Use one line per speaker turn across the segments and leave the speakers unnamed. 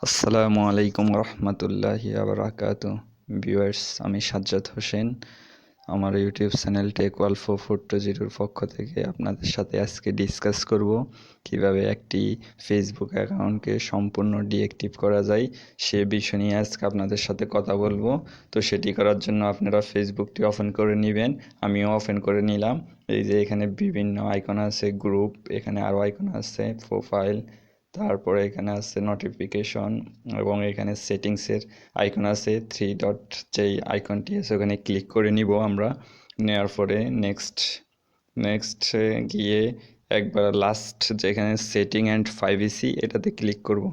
আসসালামু আলাইকুম রহমতুল্লাহি বারাকাতু। ভিউয়ার্স, আমি সাজ্জাদ হোসেন। আমার ইউটিউব চ্যানেল টেক ওয়ার্ল্ড 4420 পক্ষ থেকে আপনাদের সাথে আজকে ডিসকাস করব কিভাবে একটি ফেসবুক অ্যাকাউন্টকে সম্পূর্ণ ডিঅ্যাক্টিভ করা যায় সে বিষয় নিয়ে আজকে আপনাদের সাথে কথা বলবো। তো সেটি করার জন্য আপনারা ফেসবুকটি ওপেন করে নেবেন। আমিও ওপেন করে নিলাম। এই যে এখানে বিভিন্ন আইকন আছে, গ্রুপ, এখানে আরও আইকন আছে, প্রোফাইল, তারপরে এখানে আছে নোটিফিকেশন এবং এখানে সেটিংসের আইকন আছে, থ্রি ডট যেই আইকনটি আছে ওখানে ক্লিক করে নিব আমরা। নেওয়ার পরে নেক্সট গিয়ে একবার লাস্ট যেখানে সেটিং অ্যান্ড প্রাইভেসি এটাতে ক্লিক করব।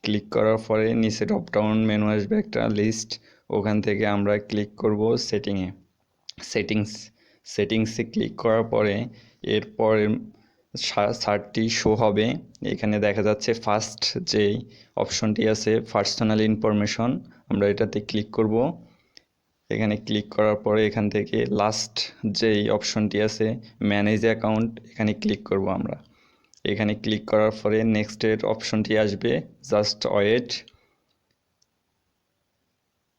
ক্লিক করার পরে নিচে ড্রপ ডাউন মেনু আসবে একটা লিস্ট, ওখান থেকে আমরা ক্লিক করব সেটিংসে ক্লিক করার পরে এরপর সারটি শো হবে। এখানে দেখা যাচ্ছে ফার্স্ট যেই অপশনটি আছে পার্সোনাল ইনফরমেশন, আমরা এটাতে ক্লিক করব। এখানে ক্লিক করার পরে এখান থেকে লাস্ট যেই অপশনটি আছে ম্যানেজ অ্যাকাউন্ট, এখানে ক্লিক করব আমরা। এখানে ক্লিক করার পরে নেক্সটের অপশনটি আসবে, জাস্ট ওয়েট।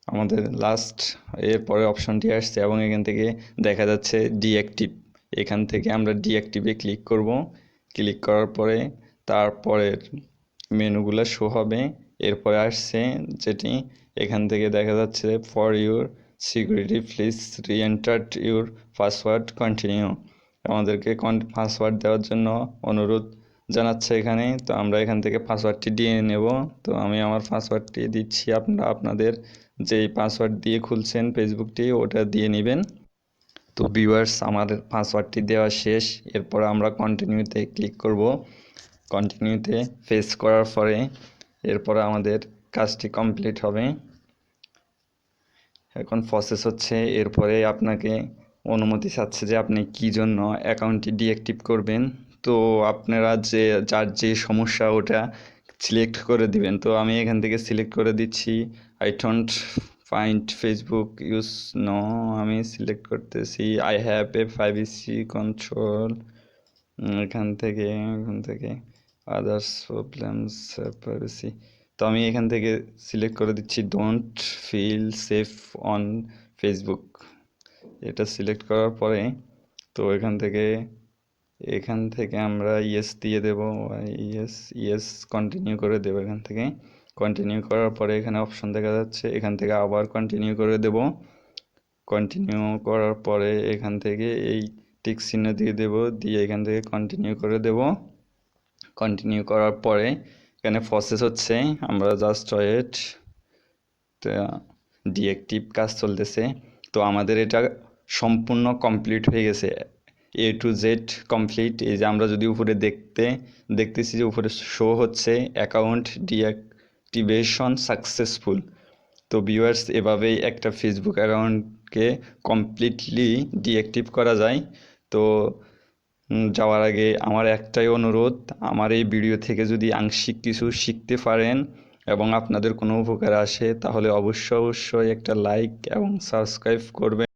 আমাদের লাস্ট এরপরে অপশনটি আসছে এবং এখান থেকে দেখা যাচ্ছে ডিঅ্যাক্টিভ, এখান থেকে আমরা ডিঅ্যাক্টিভে ক্লিক করব। ক্লিক করার পরে তারপরের মেনুগুলো শো হবে। এরপরে আসছে যেটি এখান থেকে দেখা যাচ্ছে ফর ইউর সিকিউরিটি প্লিজ রি এন্টার ইউর পাসওয়ার্ড কন্টিনিউ, আমাদেরকে পাসওয়ার্ড দেওয়ার জন্য অনুরোধ জানাচ্ছে এখানে। তো আমরা এখান থেকে পাসওয়ার্ডটি দিয়ে নেব। তো আমি আমার পাসওয়ার্ডটি দিচ্ছি, আপনারা আপনাদের যেই পাসওয়ার্ড দিয়ে খুলছেন ফেসবুকটি ওটা দিয়ে নেবেন। তো ভিউয়ার্স, আমার পাসওয়ার্ডটি দেওয়া শেষ। এরপর আমরা কন্টিনিউতে ক্লিক করব। কন্টিনিউতে ফেস করার পরে এরপরে আমাদের কাজটি কমপ্লিট হবে। এখন প্রসেস হচ্ছে, এরপরে আপনাকে অনুমতি চাচ্ছে যে আপনি কী জন্য অ্যাকাউন্টটি ডিঅ্যাক্টিভ করবেন। তো আপনারা যার যে সমস্যা ওটা সিলেক্ট করে দিবেন। তো আমি এখান থেকে সিলেক্ট করে দিচ্ছি I don't find Facebook use no, আমি সিলেক্ট করতেছি I have a privacy control. এখান থেকে আদার্স প্রবলেমস প্রাইভেসি। তো আমি এখান থেকে সিলেক্ট করে দিচ্ছি don't feel safe on Facebook. এটা সিলেক্ট করার পরে তো এখান থেকে আমরা ইয়েস দিয়ে দেব। ইয়েস কন্টিনিউ করে দেব। এখান থেকে কন্টিনিউ করার পরে এখানে অপশন দেখা যাচ্ছে, এখান থেকে আবার কন্টিনিউ করে দেব। কন্টিনিউ করার পরে এখান থেকে এই টিক চিহ্ন দিয়ে দেব, দিয়ে এখান থেকে কন্টিনিউ করে দেব। কন্টিনিউ করার পরে এখানে প্রসেস হচ্ছে, আমরা জাস্ট ওয়েট। ডিঅ্যাক্টিভ কাজ চলতেছে। তো আমাদের এটা সম্পূর্ণ কমপ্লিট হয়ে গেছে, এ টু জেড কমপ্লিট। এই যে আমরা যদি উপরে দেখতেছি যে উপরে শো হচ্ছে অ্যাকাউন্ট ডিঅ্যাক্টিভেশন সাকসেসফুল। তো ভিউয়ার্স, এভাবেই একটা ফেসবুক অ্যাকাউন্টকে কমপ্লিটলি ডিঅ্যাক্টিভ করা যায়। তো যাওয়ার আগে আমার একটাই অনুরোধ, আমার এই ভিডিও থেকে যদি আংশিক কিছু শিখতে পারেন এবং আপনাদের কোনো উপকার আসে তাহলে অবশ্যই একটা লাইক এবং সাবস্ক্রাইব করবেন।